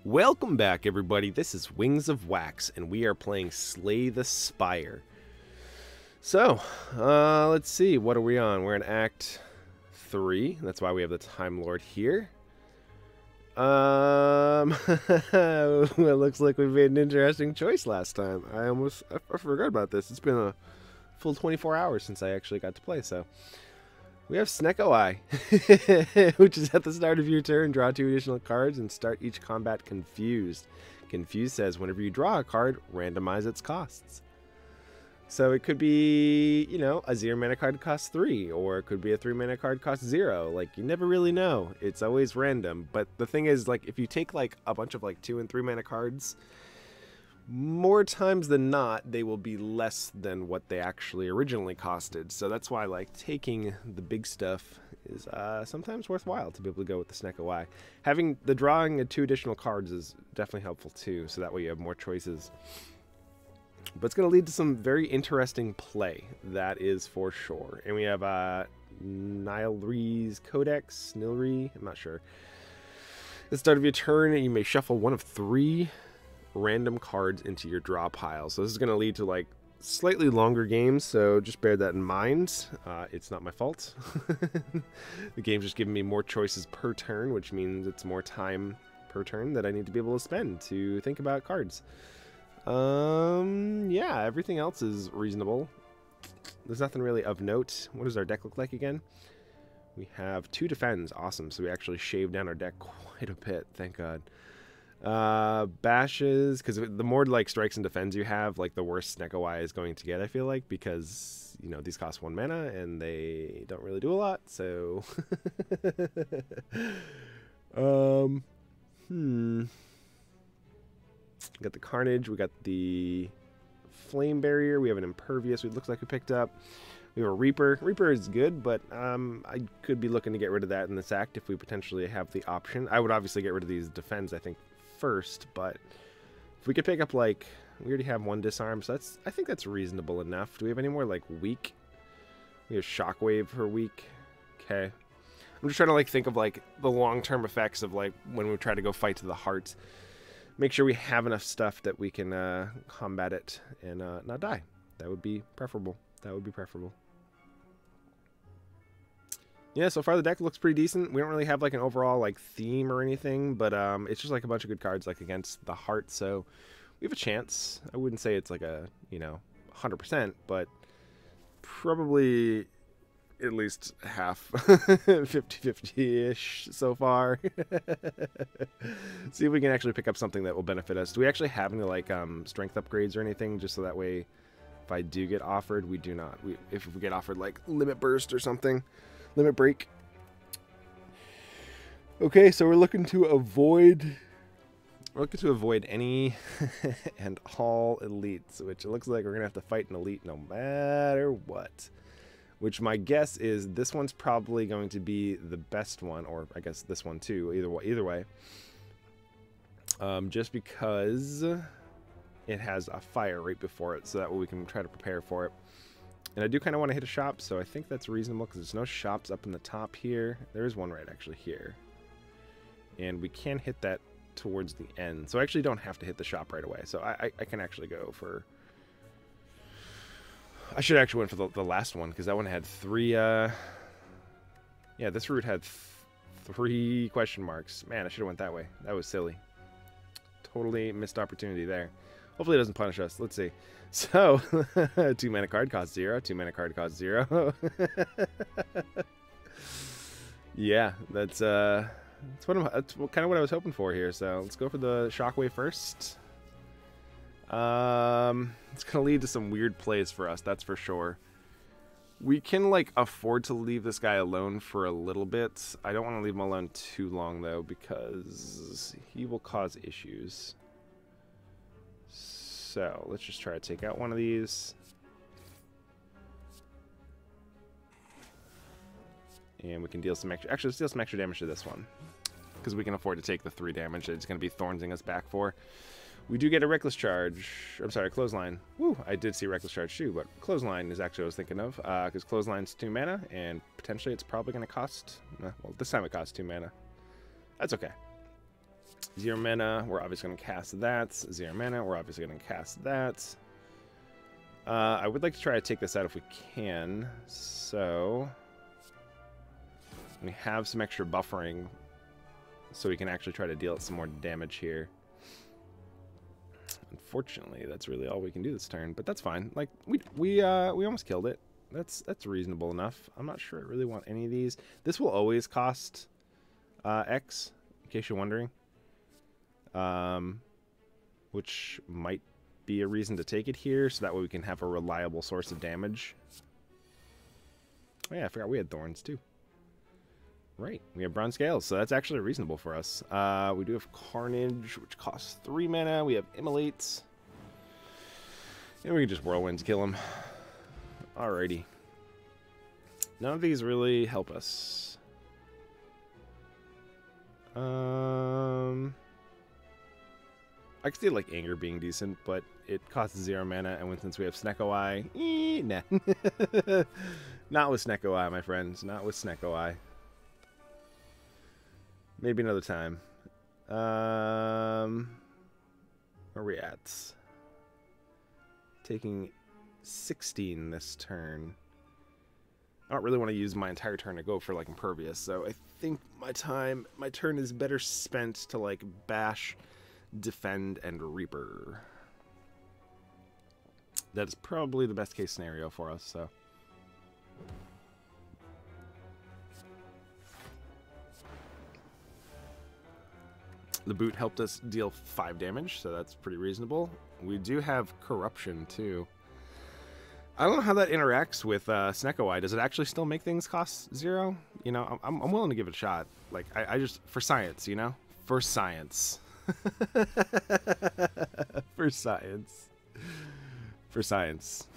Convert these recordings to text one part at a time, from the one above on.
Welcome back, everybody. This is Wings of Wax, and we are playing Slay the Spire. So, let's see. What are we on? We're in Act 3. That's why we have the Time Lord here. It looks like we made an interesting choice last time. I forgot about this. It's been a full 24 hours since I actually got to play, so... We have SNECKO'S, which is at the start of your turn, draw 2 additional cards and start each combat confused. Confused says whenever you draw a card, randomize its costs. So it could be, you know, a 0 mana card costs 3, or it could be a 3 mana card costs 0. Like, you never really know. It's always random. But the thing is, like, if you take, like, a bunch of, like, 2 and 3 mana cards, more times than not, they will be less than what they actually originally costed. So that's why, like, taking the big stuff is sometimes worthwhile to be able to go with the SNECKO'S. Having the drawing of 2 additional cards is definitely helpful too, so that way you have more choices. But it's going to lead to some very interesting play, that is for sure. And we have SNECKO'S CODEX, Nilri, I'm not sure. At the start of your turn, you may shuffle one of 3 random cards into your draw pile. So this is going to lead to like slightly longer games, so just bear that in mind. It's not my fault. The game's just giving me more choices per turn, which means it's more time per turn that I need to be able to spend to think about cards. Yeah, everything else is reasonable. There's nothing really of note. What does our deck look like again? We have 2 defends. Awesome. So we actually shaved down our deck quite a bit, thank God. Bashes, because the more like strikes and defends you have, like the worse SNECKO'S is going to get, I feel like, because, you know, these cost 1 mana and they don't really do a lot, so got the Carnage, we got the Flame Barrier, we have an Impervious, it looks like we picked up. We have a Reaper. Reaper is good, but I could be looking to get rid of that in this act if we potentially have the option. I would obviously get rid of these defends, I think, first, but if we could pick up, like, we already have 1 disarm, so I think that's reasonable enough. Do we have any more, like, weak? We have Shockwave for weak. Okay. I'm just trying to, like, think of, like, the long-term effects of, like, when we try to go fight to the heart. Make sure we have enough stuff that we can combat it and not die. That would be preferable. That would be preferable. Yeah, so far the deck looks pretty decent. We don't really have like an overall like theme or anything, but it's just like a bunch of good cards like against the heart, so we have a chance. I wouldn't say it's like a, you know, 100%, but probably at least half, 50-50-ish so far. See if we can actually pick up something that will benefit us. Do we actually have any like strength upgrades or anything, just so that way if I do get offered, we do not. If we get offered like Limit Burst or something. Limit Break. Okay, so we're looking to avoid any and all elites, which it looks like we're gonna have to fight an elite no matter what. Which my guess is this one's probably going to be the best one, or I guess this one too. Either way, just because it has a fire right before it, so that way we can try to prepare for it. And I do kind of want to hit a shop, so I think that's reasonable because there's no shops up in the top here. There is one right actually here. And we can hit that towards the end. So I actually don't have to hit the shop right away. So I can actually go for... I should actually went for the last one because that one had 3... Yeah, this route had 3 question marks. Man, I should have went that way. That was silly. Totally missed opportunity there. Hopefully it doesn't punish us. Let's see. So, 2 mana card costs 0. 2 mana card costs 0. Yeah, that's kind of what I was hoping for here. So let's go for the Shockwave first. It's gonna lead to some weird plays for us, that's for sure. We can like afford to leave this guy alone for a little bit. I don't want to leave him alone too long though, because he will cause issues. So, let's just try to take out one of these. And we can deal some extra... Actually, let's deal some extra damage to this one. Because we can afford to take the 3 damage that it's going to be Thornsing us back for. We do get a Reckless Charge. I'm sorry, Clothesline. Woo, I did see Reckless Charge too, but Clothesline is actually what I was thinking of. Because Clothesline's 2 mana, and potentially it's probably going to cost... well, this time it costs 2 mana. That's okay. 0 mana, we're obviously going to cast that. 0 mana, we're obviously going to cast that. I would like to try to take this out if we can. So we have some extra buffering, so we can actually try to deal some more damage here. Unfortunately, that's really all we can do this turn, but that's fine. Like we almost killed it. That's reasonable enough. I'm not sure I really want any of these. This will always cost X, in case you're wondering. Which might be a reason to take it here, so that way we can have a reliable source of damage. Oh yeah, I forgot we had thorns too. Right, we have bronze scales, so that's actually reasonable for us. We do have Carnage, which costs 3 mana. We have Immolate. And we can just Whirlwind to kill him. Alrighty. None of these really help us. I could see like Anger being decent, but it costs 0 mana, and since we have SNECKO'S, nah. Not with SNECKO'S, my friends. Not with SNECKO'S. Maybe another time. Where are we at? Taking 16 this turn. I don't really want to use my entire turn to go for like Impervious, so I think my turn is better spent to like bash, defend, and Reaper. That is probably the best case scenario for us, so. The boot helped us deal 5 damage, so that's pretty reasonable. We do have Corruption, too. I don't know how that interacts with SNECKO'S. Does it actually still make things cost 0? You know, I'm willing to give it a shot. Like, I just, for science, you know? For science. For science. For science.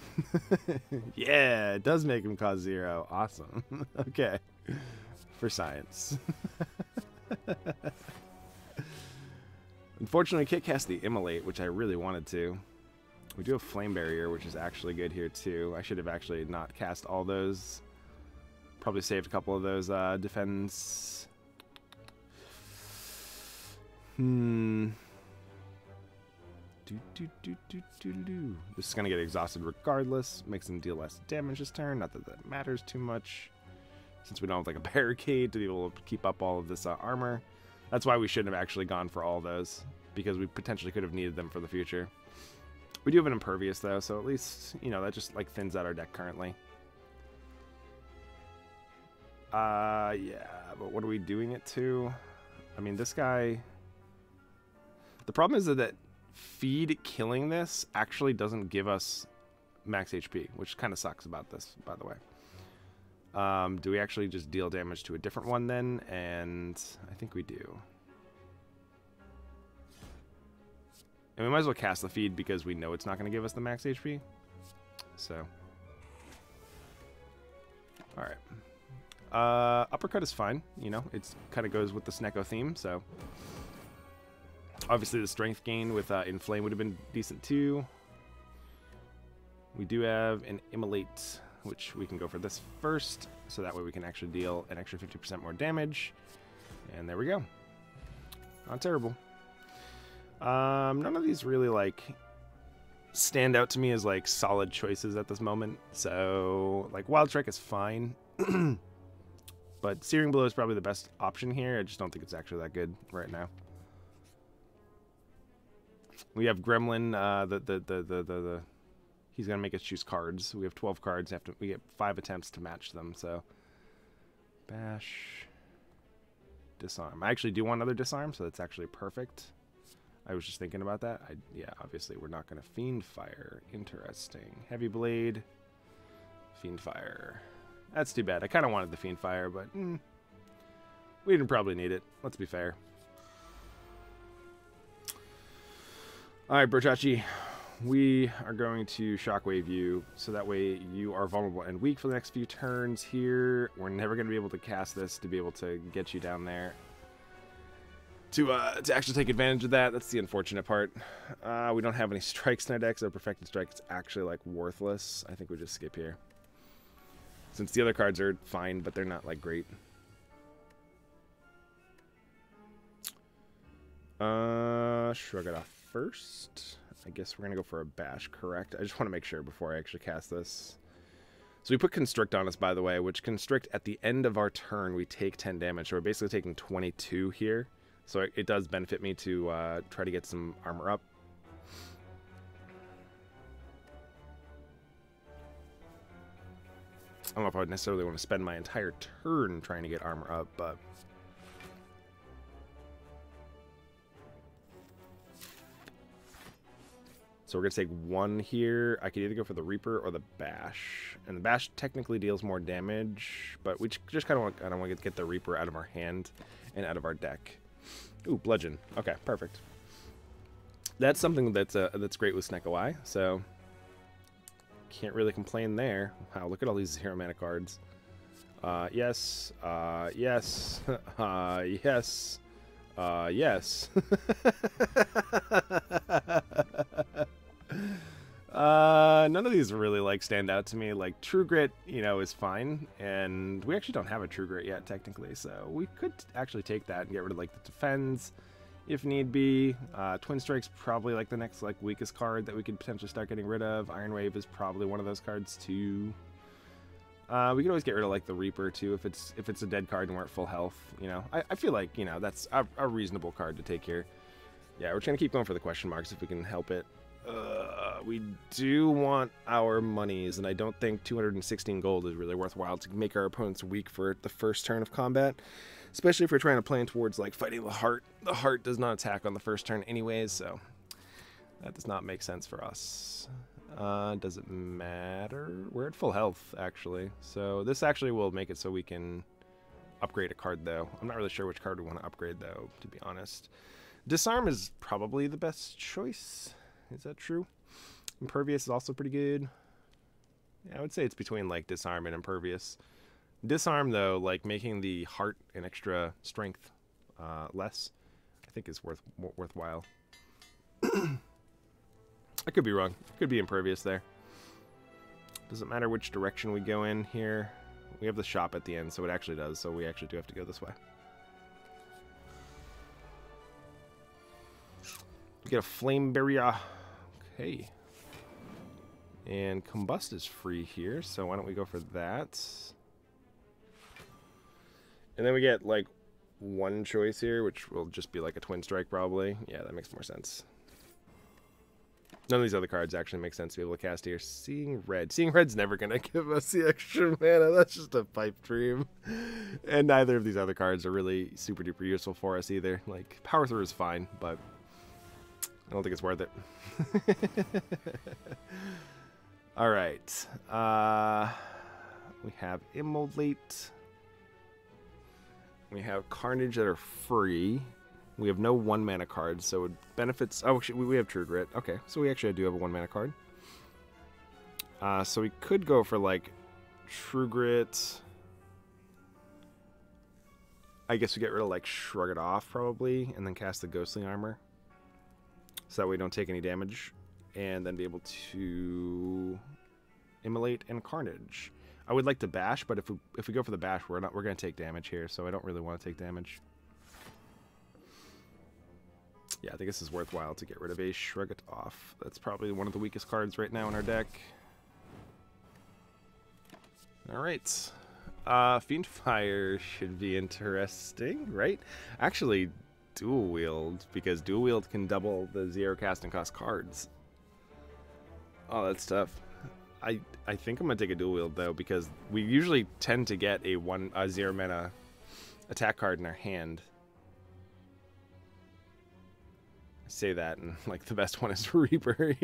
Yeah, it does make him cost 0. Awesome. Okay. For science. Unfortunately, I can't cast the Immolate, which I really wanted to. We do have Flame Barrier, which is actually good here, too. I should have actually not cast all those. Probably saved a couple of those defense. This is going to get exhausted regardless. Makes them deal less damage this turn. Not that that matters too much, since we don't have like a barricade to be able to keep up all of this armor. That's why we shouldn't have actually gone for all those, because we potentially could have needed them for the future. We do have an Impervious, though, so at least, you know, that just, like, thins out our deck currently. Yeah, but what are we doing it to? I mean, this guy... The problem is that feed killing this actually doesn't give us max HP, which kind of sucks about this, by the way. Do we actually just deal damage to a different one then? And I think we do. And we might as well cast the feed because we know it's not going to give us the max HP. So. Alright. Uppercut is fine. You know, it kind of goes with the SNECKO theme, so. Obviously the strength gain with Inflame would have been decent too. We do have an Immolate, which we can go for this first, so that way we can actually deal an extra 50% more damage. And there we go. Not terrible. None of these really, like, stand out to me as, like, solid choices at this moment. So, like, Wild Strike is fine. But Searing Blow is probably the best option here. I just don't think it's actually that good right now. We have Gremlin, he's going to make us choose cards. We have 12 cards. We get 5 attempts to match them, so. Bash. Disarm. I actually do want another Disarm, so that's actually perfect. I was just thinking about that. Yeah, obviously we're not going to Fiend Fire. Interesting. Heavy Blade. Fiend Fire. That's too bad. I kind of wanted the Fiend Fire, but we didn't probably need it. Let's be fair. Alright, Brochachi. We are going to Shockwave you, so that way you are vulnerable and weak for the next few turns here. We're never going to be able to cast this to be able to get you down there. To actually take advantage of that. That's the unfortunate part. We don't have any strikes in our deck, so Perfected Strike is actually, like, worthless. I think we just skip here. Since the other cards are fine, but they're not, like, great. Shrug it off first. I guess we're going to go for a bash, correct? I just want to make sure before I actually cast this. So we put Constrict on us, by the way, which Constrict at the end of our turn, we take 10 damage. So we're basically taking 22 here. So it does benefit me to try to get some armor up. I don't know if I would necessarily want to spend my entire turn trying to get armor up, but... So we're going to take 1 here. I could either go for the Reaper or the Bash. And the Bash technically deals more damage, but we just kind of want, I don't want to get the Reaper out of our hand and out of our deck. Ooh, Bludgeon. Okay, perfect. That's something that's great with SNECKO'S, so can't really complain there. Wow, look at all these 0 mana cards. Yes, yes, yes, yes. None of these really like stand out to me. Like True Grit, you know, is fine, and we actually don't have a True Grit yet technically, so we could actually take that and get rid of like the defense if need be. Twin Strike's probably like the next like weakest card that we could potentially start getting rid of. Iron Wave is probably one of those cards too. We could always get rid of like the Reaper too if it's a dead card and we're at full health. You know, I feel like, you know, that's a reasonable card to take here. Yeah, we're trying to keep going for the question marks if we can help it. We do want our monies, and I don't think 216 gold is really worthwhile to make our opponents weak for the first turn of combat, especially if we're trying to plan towards like fighting the heart. The heart does not attack on the first turn anyways, so that does not make sense for us. Doesn't matter. We're at full health actually, so this actually will make it so we can upgrade a card though. I'm not really sure which card we want to upgrade though, to be honest. Disarm is probably the best choice. Is that true? Impervious is also pretty good. Yeah, I would say it's between like Disarm and Impervious. Disarm though, like making the heart and extra strength less, I think is worthwhile. I could be wrong. It could be Impervious there. Doesn't matter which direction we go in here. We have the shop at the end, so it actually does. So we actually do have to go this way. We get a Flame Barrier. Okay. And Combust is free here, so why don't we go for that? And then we get like one choice here, which will just be like a Twin Strike probably. Yeah, that makes more sense. None of these other cards actually make sense to be able to cast here. Seeing Red. Seeing Red's never going to give us the extra mana. That's just a pipe dream. And neither of these other cards are really super duper useful for us either. Like, Power Through is fine, but I don't think it's worth it. Alright. We have Immolate. We have Carnage that are free. We have no 1 mana cards, so it benefits... Oh, we have True Grit. Okay, so we actually do have a 1 mana card. So we could go for, like, True Grit. I guess we get rid of, like, Shrug It Off, probably, and then cast the Ghostly Armor. So that way we don't take any damage. And then be able to Immolate and Carnage. I would like to Bash, but if we go for the Bash, we're going to take damage here, so I don't really want to take damage. Yeah, I think this is worthwhile to get rid of a Shrug It Off. That's probably one of the weakest cards right now in our deck. Alright. Fiend Fire should be interesting, right? Actually, Dual Wield, because Dual Wield can double the 0 casting cost cards. Oh, that's tough. I think I'm going to take a Dual Wield, though, because we usually tend to get a 0 mana attack card in our hand. Say that, and like the best one is Reaper.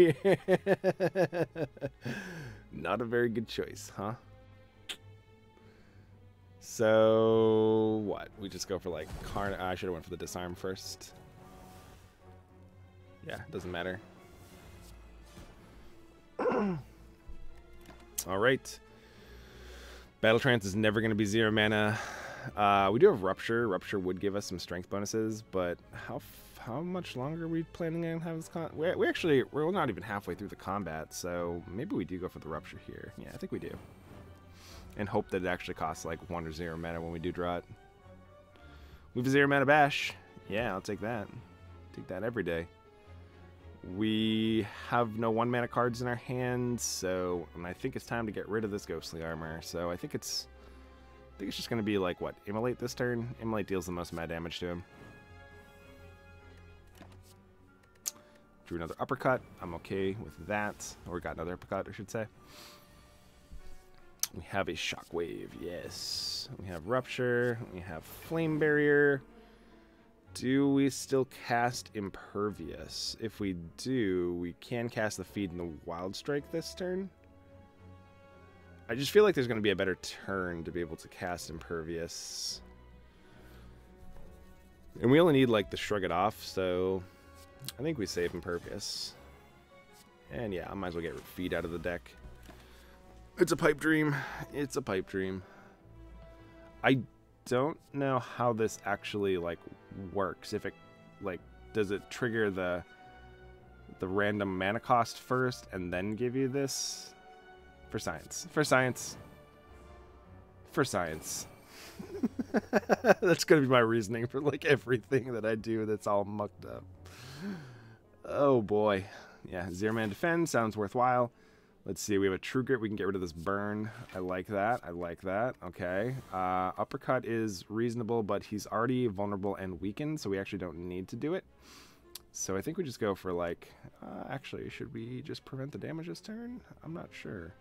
Not a very good choice, huh? So what? We just go for like I should have went for the Disarm first. Yeah, doesn't matter. All right. Battle Trance is never going to be 0 mana. We do have Rupture. Rupture would give us some strength bonuses, but how much longer are we planning on having this we're not even halfway through the combat, so maybe we do go for the Rupture here. Yeah, I think we do. And hope that it actually costs like 1 or 0 mana when we do draw it. We have a 0 mana Bash. Yeah, I'll take that. Take that every day. We have no 1-mana cards in our hands, so and I think it's time to get rid of this ghostly armor. So I think it's just going to be like, what, Immolate this turn? Immolate deals the most mad damage to him. Drew another uppercut. I'm okay with that. Or got another uppercut, I should say. We have a shockwave, yes. We have rupture. We have flame barrier. Do we still cast impervious? If we do, we can cast the feed and the wild strike this turn. I just feel like there's going to be a better turn to be able to cast impervious. And we only need like the shrug it off, so I think we save impervious. And yeah, I might as well get feed out of the deck. It's a pipe dream. It's a pipe dream. I don't know how this actually like works. If it like, does it trigger the random mana cost first and then give you this? For science. For science. For science. That's gonna be my reasoning for like everything that I do that's all mucked up. Oh boy. Yeah, 0-man defend sounds worthwhile. Let's see, we have a True Grit. We can get rid of this burn. I like that. I like that. Okay. Uppercut is reasonable, but he's already vulnerable and weakened, so we actually don't need to do it. So I think we just go for like... actually, should we just prevent the damage this turn? I'm not sure.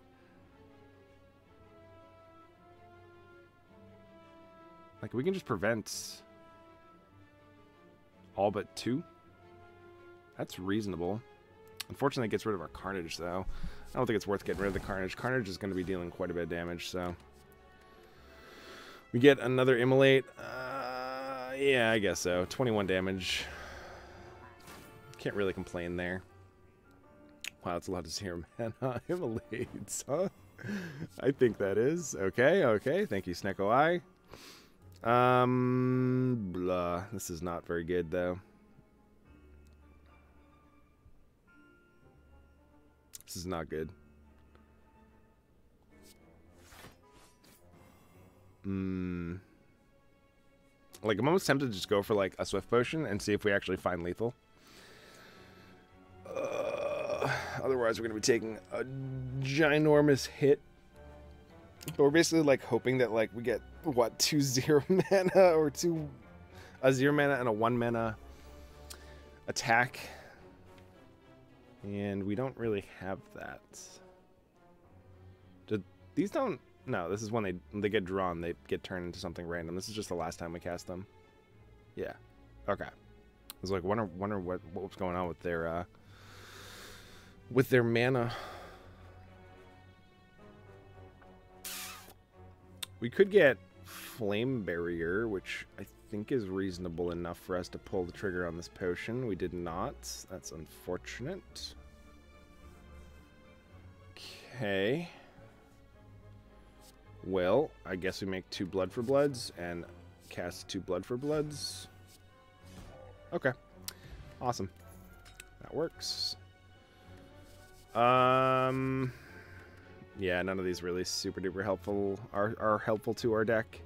Like, we can just prevent all but 2. That's reasonable. Unfortunately, it gets rid of our Carnage, though. I don't think it's worth getting rid of the Carnage. Carnage is going to be dealing quite a bit of damage, so... We get another Immolate. Yeah, I guess so. 21 damage. Can't really complain there. Wow, that's a lot of 0-mana Immolates, huh? I think that is. Okay, okay. Thank you, SNECKO'S blah. This is not very good, though. This is not good. Like, I'm almost tempted to just go for, like, a Swift Potion and see if we actually find lethal. Otherwise, we're going to be taking a ginormous hit. But we're basically, like, hoping that, like, we get, what, 2 0-mana or a 0-mana and a 1-mana attack. And we don't really have that. These don't... No, this is when they get drawn, they get turned into something random. This is just the last time we cast them. Yeah. Okay. I was like, wonder what was going on with their mana. We could get Flame Barrier, which I think is reasonable enough for us to pull the trigger on this potion. We did not. That's unfortunate. Okay. Well, I guess we make 2 Blood for Bloods and cast 2 Blood for Bloods. Okay. Awesome. That works. Yeah, none of these really super duper helpful are helpful to our deck.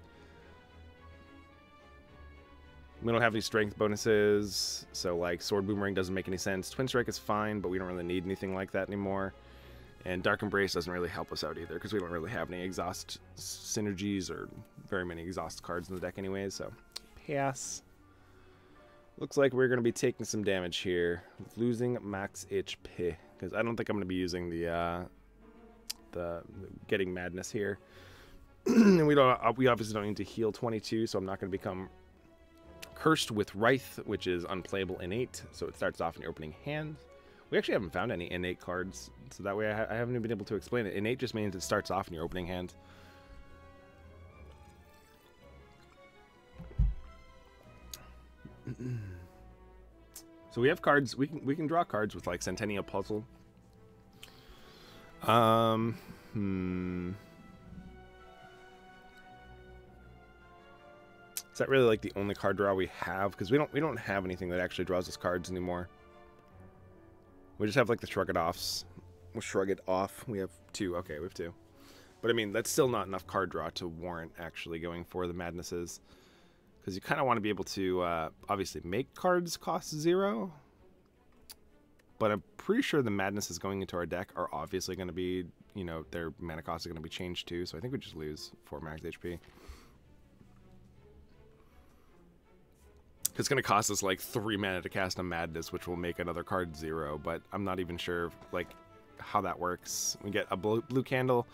We don't have any strength bonuses, so like Sword Boomerang doesn't make any sense. Twin Strike is fine, but we don't really need anything like that anymore. And Dark Embrace doesn't really help us out either, because we don't really have any exhaust synergies or very many exhaust cards in the deck anyways, so pass. Looks like we're going to be taking some damage here, losing max HP, because I don't think I'm going to be using the Getting Madness here. And we obviously don't need to heal 22, so I'm not going to become Cursed with Wraith, which is unplayable innate, so it starts off in your opening hand. We actually haven't found any innate cards, so that way I haven't even been able to explain it. Innate just means it starts off in your opening hand. So we have cards. We can draw cards with like Centennial Puzzle. Is that really like the only card draw we have? Because we don't have anything that actually draws us cards anymore. We just have like the Shrug It Offs. We'll Shrug It Off. We have 2. Okay, we have 2. But I mean, that's still not enough card draw to warrant actually going for the Madnesses. Because you kind of want to be able to, obviously, make cards cost 0. But I'm pretty sure the madnesses going into our deck are obviously going to be, you know, their mana cost is going to be changed too. So I think we just lose 4 max HP. It's going to cost us like 3 mana to cast a madness, which will make another card 0. But I'm not even sure, like, how that works. We get a blue candle.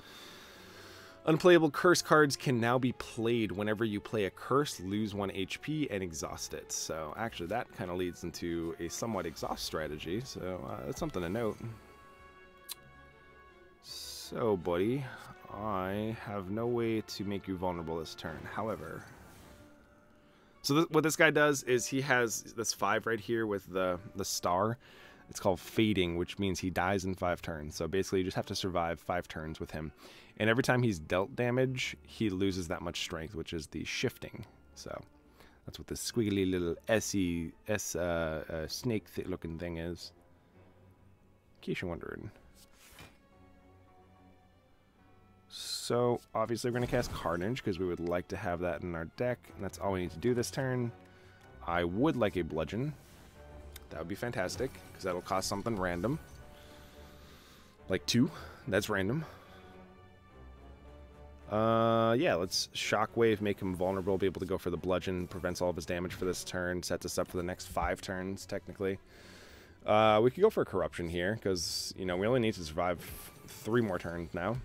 Unplayable curse cards can now be played whenever you play a curse, lose 1 HP, and exhaust it. So actually that kind of leads into a somewhat exhaust strategy, so that's something to note. So, buddy, I have no way to make you vulnerable this turn. However, so what this guy does is he has this 5 right here with the star. It's called fading, which means he dies in 5 turns. So basically you just have to survive 5 turns with him. And every time he's dealt damage, he loses that much strength, which is the shifting. So that's what this squiggly little snake-looking thing is. In case you're wondering. So obviously we're going to cast Carnage because we would like to have that in our deck. And that's all we need to do this turn. I would like a Bludgeon. That would be fantastic because that'll cost something random. Like 2. That's random. Yeah, let's Shockwave, make him vulnerable, be able to go for the Bludgeon, prevents all of his damage for this turn, sets us up for the next 5 turns, technically. We could go for a Corruption here, because, you know, we only need to survive 3 more turns now.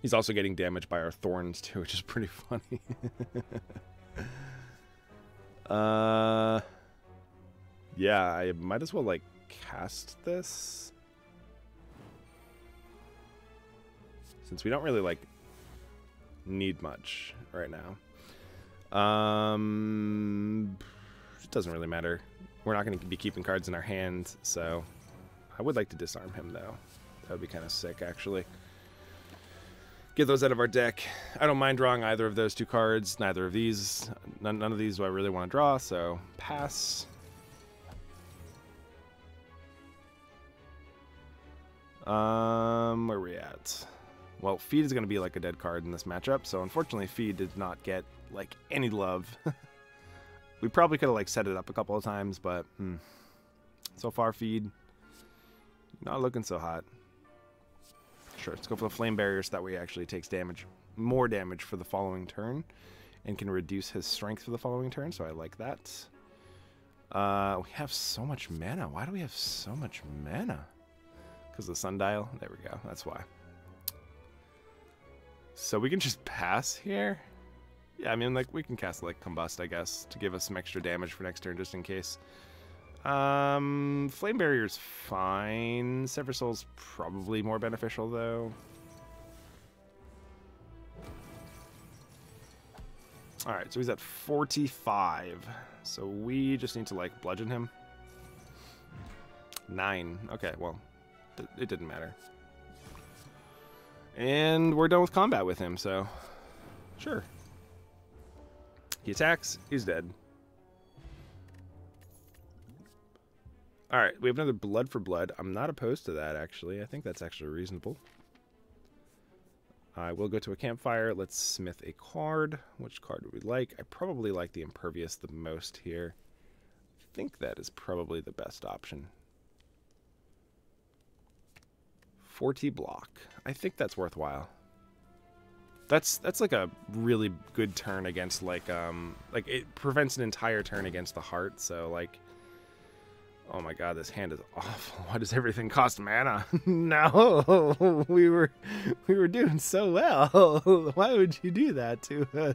He's also getting damaged by our Thorns, too, which is pretty funny. Yeah, I might as well, like, cast this. Since we don't really, like, need much right now. It doesn't really matter. We're not going to be keeping cards in our hand, so I would like to disarm him, though. That would be kind of sick, actually. Get those out of our deck. I don't mind drawing either of those 2 cards. Neither of these. None of these do I really want to draw, so pass. Where are we at? Well, Feed is going to be like a dead card in this matchup, so unfortunately Feed did not get, like, any love. We probably could have, like, set it up a couple of times, but so far Feed, not looking so hot. Sure, let's go for the Flame Barrier so that way he actually takes damage, more damage for the following turn, and can reduce his strength for the following turn, so I like that. We have so much mana. Why do we have so much mana? Because of the Sundial? There we go, that's why. So we can just pass here? Yeah, I mean, like, we can cast, like, Combust, I guess, to give us some extra damage for next turn, just in case. Flame Barrier's fine. Sever Soul's probably more beneficial, though. Alright, so he's at 45. So we just need to, like, bludgeon him. 9. Okay, well, it didn't matter. And we're done with combat with him, so sure. He attacks, he's dead. Alright, we have another Blood for Blood. I'm not opposed to that, actually. I think that's actually reasonable. I will go to a campfire. Let's smith a card. Which card do we like? I probably like the Impervious the most here. I think that is probably the best option. 40 block. I think that's worthwhile. That's like a really good turn against, like it prevents an entire turn against the heart, so like, oh my god, this hand is awful. Why does everything cost mana? No, we were doing so well. Why would you do that to us?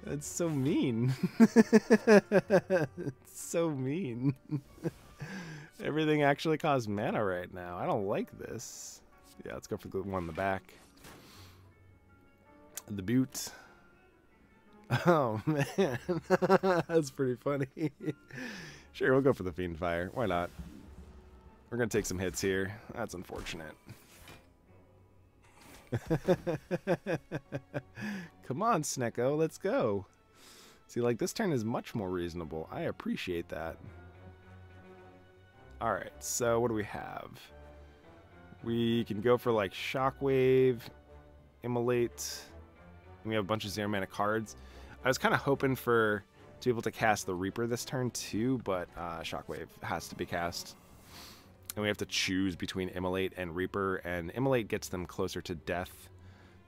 That's so mean. It's so mean. Everything actually costs mana right now. I don't like this. Yeah, let's go for the one in the back. The boot. Oh, man. That's pretty funny. Sure, we'll go for the Fiend Fire. Why not? We're going to take some hits here. That's unfortunate. Come on, Snecko. Let's go. See, like, this turn is much more reasonable. I appreciate that. Alright, so what do we have? We can go for, like, Shockwave. Immolate. We have a bunch of 0 mana cards. I was kind of hoping to be able to cast the Reaper this turn too, but Shockwave has to be cast. And we have to choose between Immolate and Reaper, and Immolate gets them closer to death.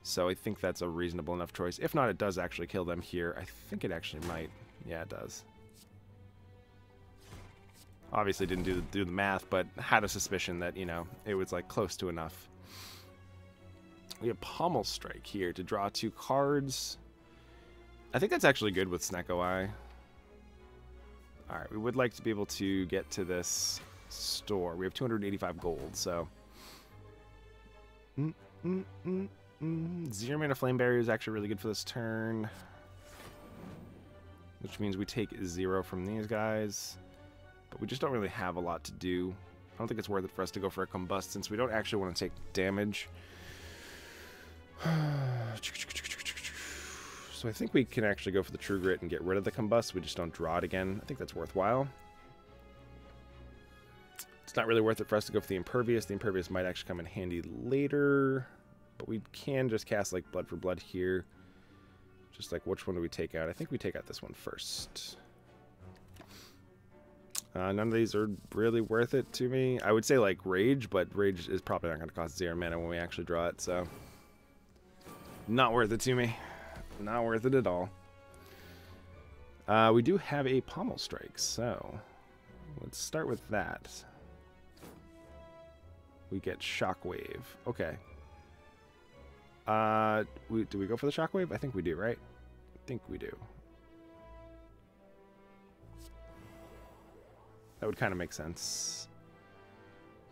So I think that's a reasonable enough choice. If not, it does actually kill them here. I think it actually might. Yeah, it does. Obviously didn't do the math, but had a suspicion that, you know, it was like close to enough. We have Pommel Strike here to draw 2 cards. I think that's actually good with SNECKO'S. Alright, we would like to be able to get to this store. We have 285 gold, so... 0 mana Flame Barrier is actually really good for this turn. Which means we take 0 from these guys. But we just don't really have a lot to do. I don't think it's worth it for us to go for a Combust since we don't actually want to take damage. So I think we can actually go for the True Grit and get rid of the Combust. We just don't draw it again. I think that's worthwhile. It's not really worth it for us to go for the Impervious. The Impervious might actually come in handy later. But we can just cast like Blood for Blood here. Just like, which one do we take out? I think we take out this one first. None of these are really worth it to me. I would say like Rage, but Rage is probably not going to cost 0 mana when we actually draw it, so... Not worth it to me. Not worth it at all. We do have a Pommel Strike, so... Let's start with that. We get Shockwave. Okay. Do we go for the Shockwave? I think we do, right? I think we do. That would kind of make sense.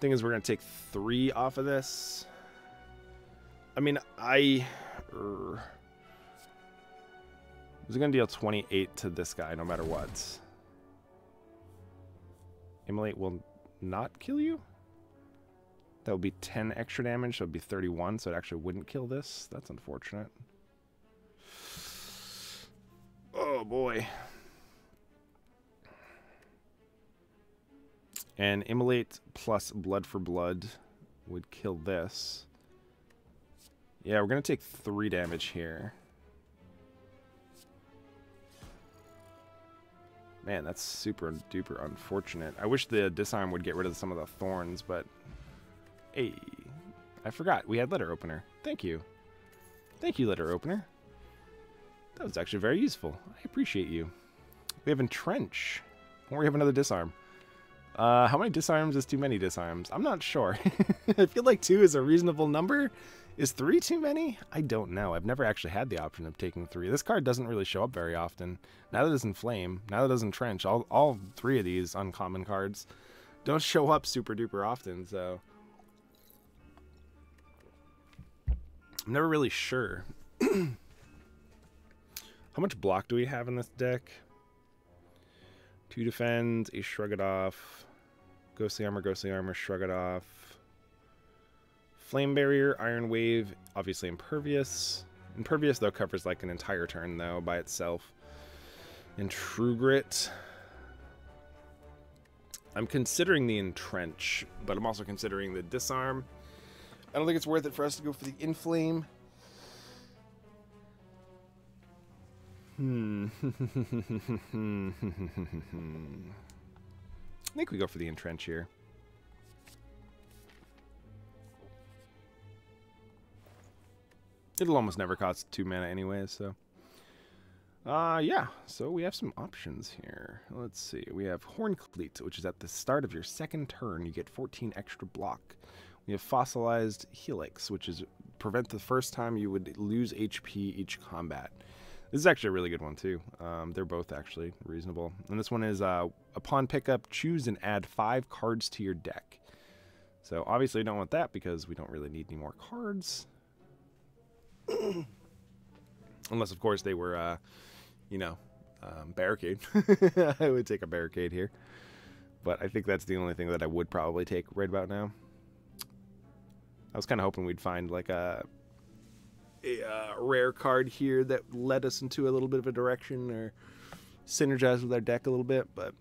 Thing is, we're going to take 3 off of this. I mean, I was going to deal 28 to this guy no matter what. Immolate will not kill you? That would be 10 extra damage, so it would be 31, so it actually wouldn't kill this. That's unfortunate. Oh, boy. And Immolate plus Blood for Blood would kill this. Yeah, we're going to take 3 damage here. Man, that's super duper unfortunate. I wish the Disarm would get rid of some of the thorns, but... Hey, I forgot. We had Letter Opener. Thank you. Thank you, Letter Opener. That was actually very useful. I appreciate you. We have Entrench. Or we have another Disarm. How many disarms is too many disarms? I'm not sure. I feel like 2 is a reasonable number. Is 3 too many? I don't know. I've never actually had the option of taking 3. This card doesn't really show up very often. Neither does Inflame. Neither does Entrench. All 3 of these uncommon cards don't show up super duper often, so... I'm never really sure. How much block do we have in this deck? 2 defend, a Shrug It Off. Ghostly Armor, Shrug It Off. Flame Barrier, Iron Wave, obviously Impervious. Impervious, though, covers like an entire turn, though, by itself. And True Grit. I'm considering the Entrench, but I'm also considering the Disarm. I don't think it's worth it for us to go for the Inflame. I think we go for the Entrench here. It'll almost never cost 2 mana anyways, so... yeah, so we have some options here. Let's see, we have Horncleat, which is at the start of your second turn, you get 14 extra block. We have Fossilized Helix, which is prevent the first time you would lose HP each combat. This is actually a really good one, too. They're both actually reasonable. And this one is, upon pickup, choose and add 5 cards to your deck. So, obviously, we don't want that because we don't really need any more cards. Unless, of course, they were, Barricade. I would take a Barricade here. But I think that's the only thing that I would probably take right about now. I was kind of hoping we'd find, like, a rare card here that led us into a little bit of a direction or synergize with our deck a little bit, but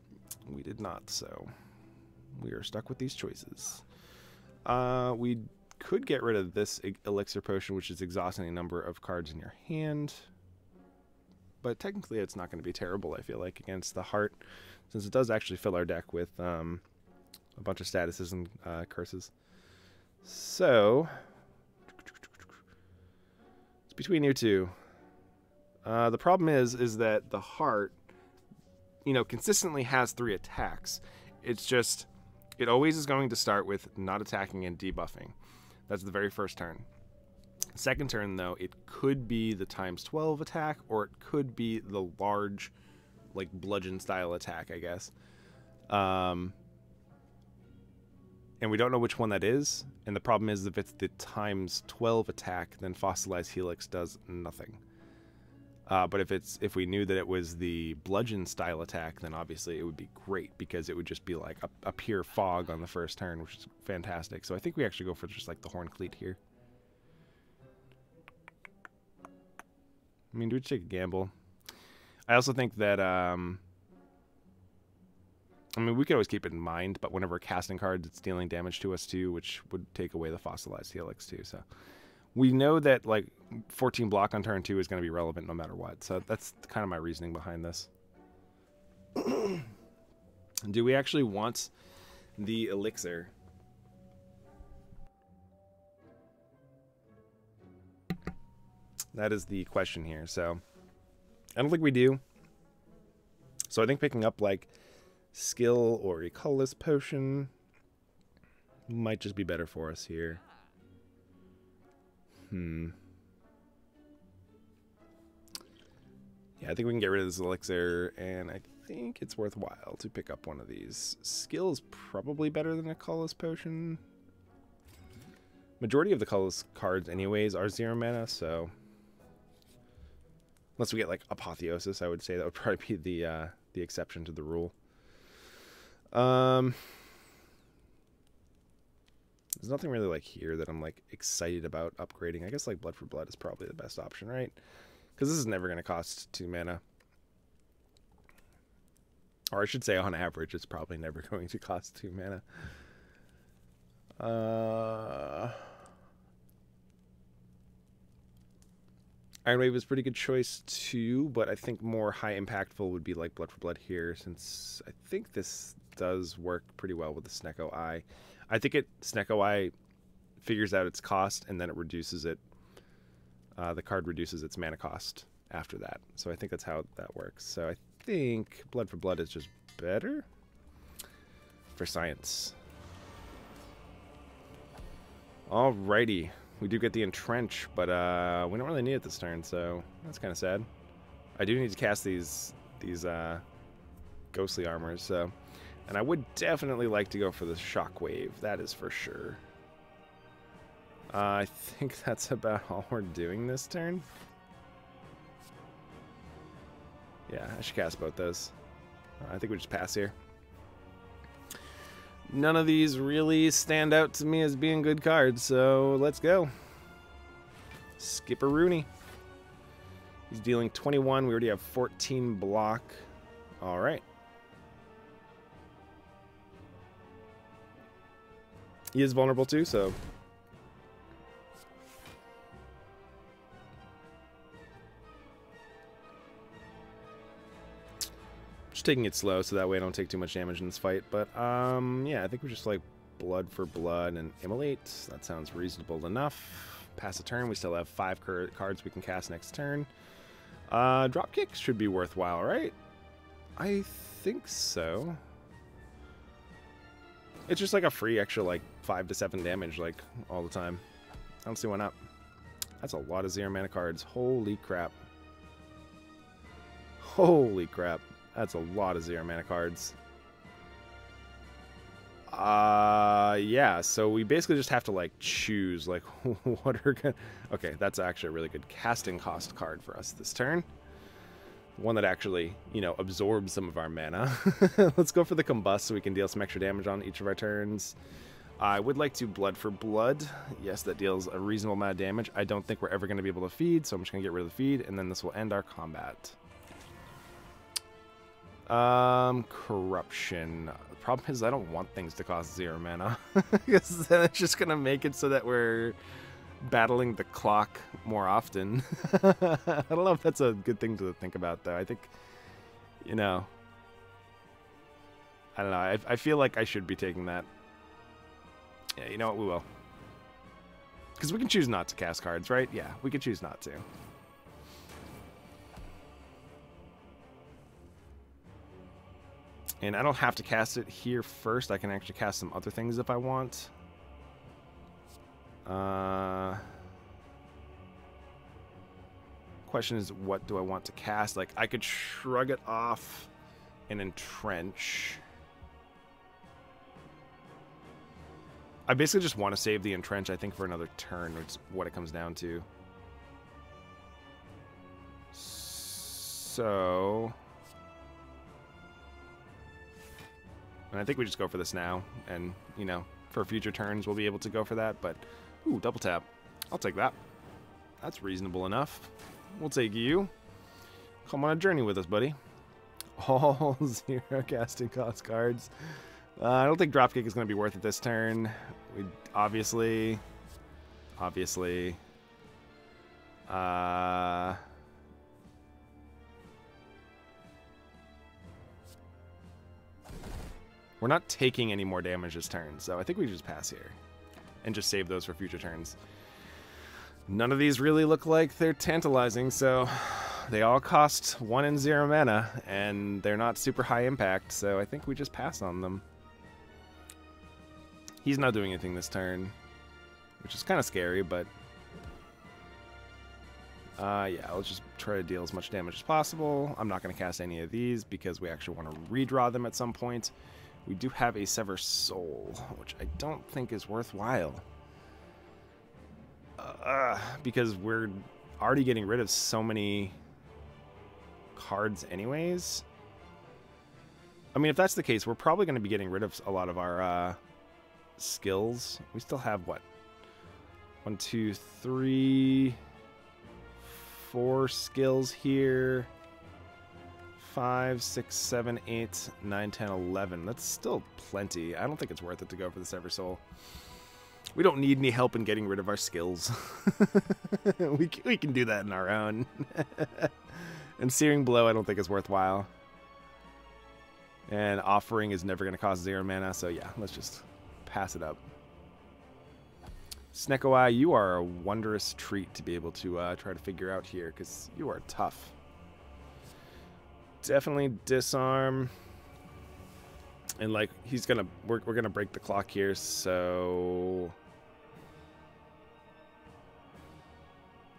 we did not, so we are stuck with these choices. We could get rid of this elixir potion, which is exhausting a number of cards in your hand. But technically it's not going to be terrible, I feel like, against the heart, since it does actually fill our deck with a bunch of statuses and curses. So it's between you two. The problem is that the heart, you know, consistently has 3 attacks. It's just, it always is going to start with not attacking and debuffing. That's the very first turn. Second turn, though, it could be the ×12 attack, or it could be the large, like, bludgeon style attack, I guess. And we don't know which one that is. And the problem is, if it's the ×12 attack, then Fossilized Helix does nothing. But if we knew that it was the bludgeon style attack, then obviously it would be great, because it would just be like a pure fog on the first turn, which is fantastic. So I think we actually go for just like the Horn Cleat here. I mean, do we take a gamble? I also think that, I mean, we could always keep it in mind, but whenever we're casting cards, it's dealing damage to us too, which would take away the Fossilized Helix too. So we know that, like, 14 block on turn 2 is going to be relevant no matter what. So that's kind of my reasoning behind this. Do we actually want the elixir? That is the question here. So I don't think we do. So I think picking up like skill or a colorless potion might just be better for us here. Yeah, I think we can get rid of this elixir, and I think it's worthwhile to pick up one of these. Skill is probably better than a colorless potion. Majority of the colorless cards anyways are 0 mana, so unless we get like Apotheosis, I would say that would probably be the exception to the rule. There's nothing really like here that I'm like excited about upgrading. I guess like Blood for Blood is probably the best option, right? Because this is never going to cost 2 mana. Or I should say on average, it's probably never going to cost 2 mana. Iron Wave is a pretty good choice too, but I think more high impactful would be like Blood for Blood here, since I think this does work pretty well with the Snecko Eye. I think Snecko Eye figures out its cost, and then it reduces it. The card reduces its mana cost after that. So I think that's how that works. So I think Blood for Blood is just better for science. Alrighty. We do get the Entrench, but we don't really need it this turn, so that's kind of sad. I do need to cast these ghostly armors, so... And I would definitely like to go for the Shockwave, that is for sure. I think that's about all we're doing this turn. Yeah, I should cast both those. I think we just pass here. None of these really stand out to me as being good cards, so let's go. Skipper-Rooney. He's dealing 21. We already have 14 block. All right. He is vulnerable too, so... Just taking it slow so that way I don't take too much damage in this fight. But, yeah, I think we just like Blood for Blood and Immolate. That sounds reasonable enough. Pass a turn. We still have 5 cards we can cast next turn. Dropkick should be worthwhile, right? I think so. It's just like a free extra like 5 to 7 damage like all the time. I don't see why not. That's a lot of 0 mana cards. Holy crap. Holy crap. That's a lot of 0 mana cards. Yeah, so we basically just have to like choose like what are gonna... Okay, that's actually a really good casting cost card for us this turn. One that actually, you know, absorbs some of our mana. Let's go for the Combust so we can deal some extra damage on each of our turns. I would like to Blood for Blood. Yes, that deals a reasonable amount of damage. I don't think we're ever going to be able to feed, so I'm just going to get rid of the feed, and then this will end our combat. Corruption. The problem is I don't want things to cost 0 mana. Because then it's just going to make it so that we're battling the clock more often. I don't know if that's a good thing to think about, though. I think, you know, I don't know. I feel like I should be taking that. Yeah, you know what? We will. Because we can choose not to cast cards, right? Yeah, we can choose not to. And I don't have to cast it here first. I can actually cast some other things if I want. Question is, what do I want to cast? Like, I could shrug it off and entrench. I basically just want to save the entrench, I think, for another turn, which is what it comes down to. So... and I think we just go for this now, and, you know, for future turns we'll be able to go for that, but... ooh, double tap. I'll take that. That's reasonable enough. We'll take you. Come on a journey with us, buddy. All 0 casting cost cards. I don't think Dropkick is going to be worth it this turn. We obviously... we're not taking any more damage this turn, so I think we just pass here. And just save those for future turns. None of these really look like they're tantalizing, so they all cost 1 and 0 mana, and they're not super high impact, so I think we just pass on them. He's not doing anything this turn, which is kind of scary, but... yeah, let's just try to deal as much damage as possible. I'm not going to cast any of these because we actually want to redraw them at some point. We do have a Sever Soul, which I don't think is worthwhile. Because we're already getting rid of so many cards anyways. I mean, if that's the case, we're probably going to be getting rid of a lot of our skills. We still have, what? 1, 2, 3, 4 skills here. 5, 6, 7, 8, 9, 10, 11. That's still plenty. I don't think it's worth it to go for the Sever Soul. We don't need any help in getting rid of our skills. we can do that on our own. And Searing Blow I don't think is worthwhile. And Offering is never going to cost 0 mana, so yeah, let's just pass it up. SNECKO'S, you are a wondrous treat to be able to try to figure out here, because you are tough. Definitely disarm. And like he's gonna we're gonna break the clock here, so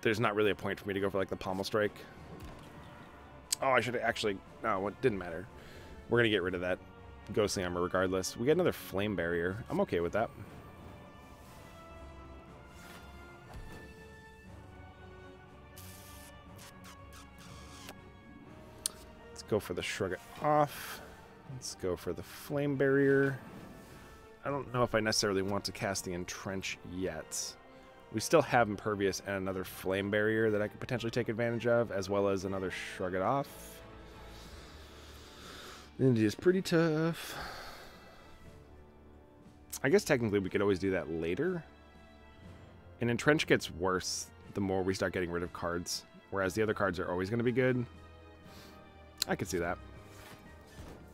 there's not really a point for me to go for like the Pommel Strike. Oh, I should have actually no, it didn't matter. We're gonna get rid of that Ghostly Armor regardless. We get another Flame Barrier. I'm okay with that. Let's go for the Shrug It Off. Let's go for the Flame Barrier. I don't know if I necessarily want to cast the Entrench yet. We still have Impervious and another Flame Barrier that I could potentially take advantage of, as well as another Shrug It Off. And it is pretty tough. I guess technically we could always do that later. And Entrench gets worse the more we start getting rid of cards, whereas the other cards are always going to be good. I could see that.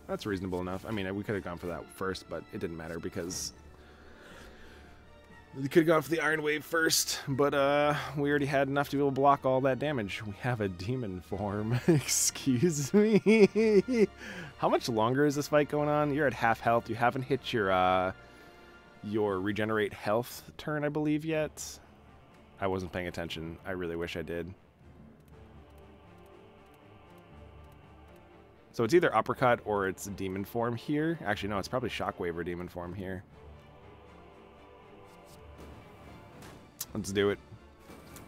That's reasonable enough. I mean, we could have gone for that first, but it didn't matter because we could have gone for the Iron Wave first, but we already had enough to be able to block all that damage. We have a demon form. Excuse me. How much longer is this fight going on? You're at half health. You haven't hit your regenerate health turn, I believe, yet. I wasn't paying attention. I really wish I did. So it's either Uppercut or it's Demon Form here. Actually, no, it's probably Shockwave or Demon Form here. Let's do it.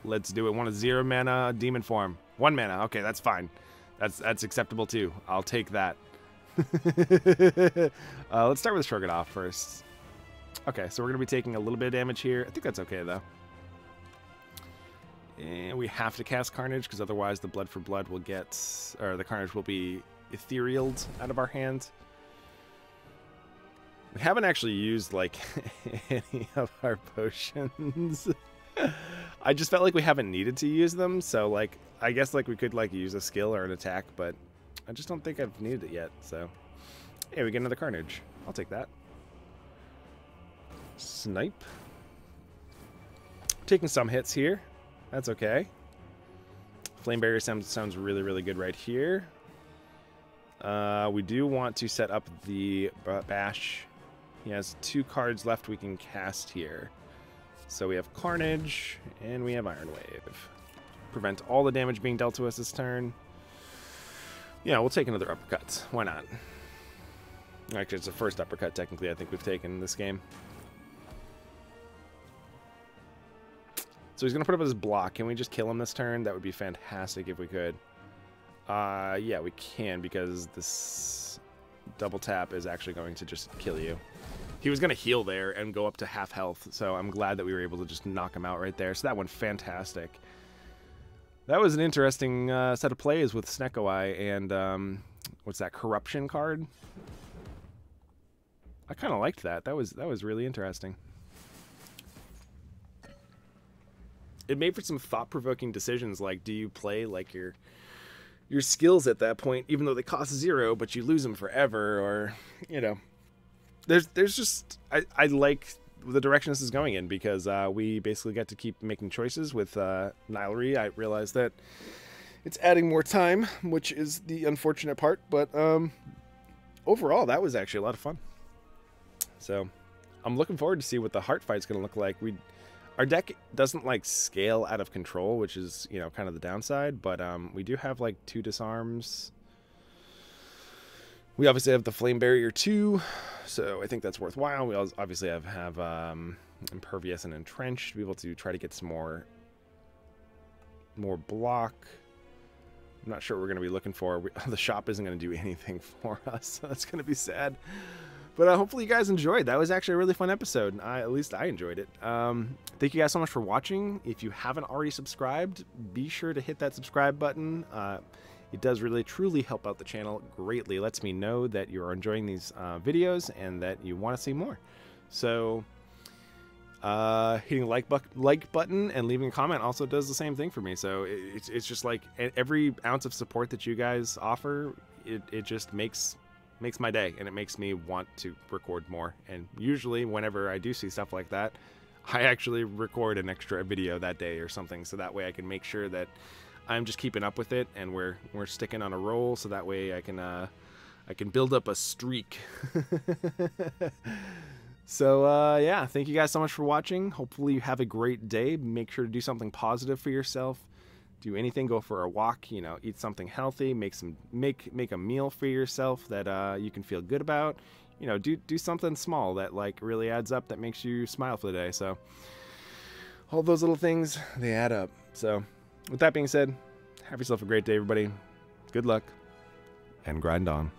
Let's do it. 1 0 mana, Demon Form. 1 mana. Okay, that's fine. That's acceptable too. I'll take that. Let's start with Shrug It Off first. Okay, so we're going to be taking a little bit of damage here. I think that's okay, though. And we have to cast Carnage, because otherwise the Blood for Blood will get... or the Carnage will be etherealed out of our hand. We haven't actually used, like, any of our potions. I just felt like we haven't needed to use them, so, like, I guess, like, we could, like, use a skill or an attack, but I just don't think I've needed it yet, so. Hey, we get another Carnage. I'll take that. Snipe. Taking some hits here. That's okay. Flame Barrier sounds really, really good right here. We do want to set up the Bash. He has 2 cards left we can cast here. So we have Carnage, and we have Iron Wave. Prevent all the damage being dealt to us this turn. Yeah, we'll take another uppercut. Why not? Actually, it's the first uppercut, technically, I think we've taken in this game. So he's going to put up his block. Can we just kill him this turn? That would be fantastic if we could. Yeah, we can, because this double tap is actually going to just kill you. He was going to heal there and go up to half health, so I'm glad that we were able to just knock him out right there. So that went fantastic. That was an interesting set of plays with SNECKO'S and what's that, Corruption card? I kind of liked that. That was really interesting. It made for some thought-provoking decisions, like, do you play like your skills at that point, even though they cost 0, but you lose them forever, or, you know, there's just, I like the direction this is going in, because we basically get to keep making choices with Nilery. I realize that it's adding more time, which is the unfortunate part, but overall, that was actually a lot of fun. So I'm looking forward to see what the heart fight's going to look like. Our deck doesn't, like, scale out of control, which is, you know, kind of the downside, but we do have, like, 2 disarms. We obviously have the Flame Barrier 2, so I think that's worthwhile. We obviously have Impervious and Entrenched to be able to try to get some more block. I'm not sure what we're going to be looking for. The shop isn't going to do anything for us, so that's going to be sad. But hopefully you guys enjoyed. That was actually a really fun episode. At least I enjoyed it. Thank you guys so much for watching. If you haven't already subscribed, be sure to hit that subscribe button. It does really, truly help out the channel greatly. It lets me know that you're enjoying these videos and that you want to see more. So hitting the like button and leaving a comment also does the same thing for me. So it's just like every ounce of support that you guys offer, it just makes my day, and it makes me want to record more. And usually whenever I do see stuff like that, I actually record an extra video that day or something, so that way I can make sure that I'm just keeping up with it and we're sticking on a roll, so that way I can build up a streak. So yeah, thank you guys so much for watching. Hopefully you have a great day. Make sure to do something positive for yourself. Do anything, go for a walk, you know, eat something healthy, make a meal for yourself that you can feel good about. You know, do something small that, like, really adds up, that makes you smile for the day. So all those little things, they add up. So with that being said, have yourself a great day, everybody. Good luck and grind on.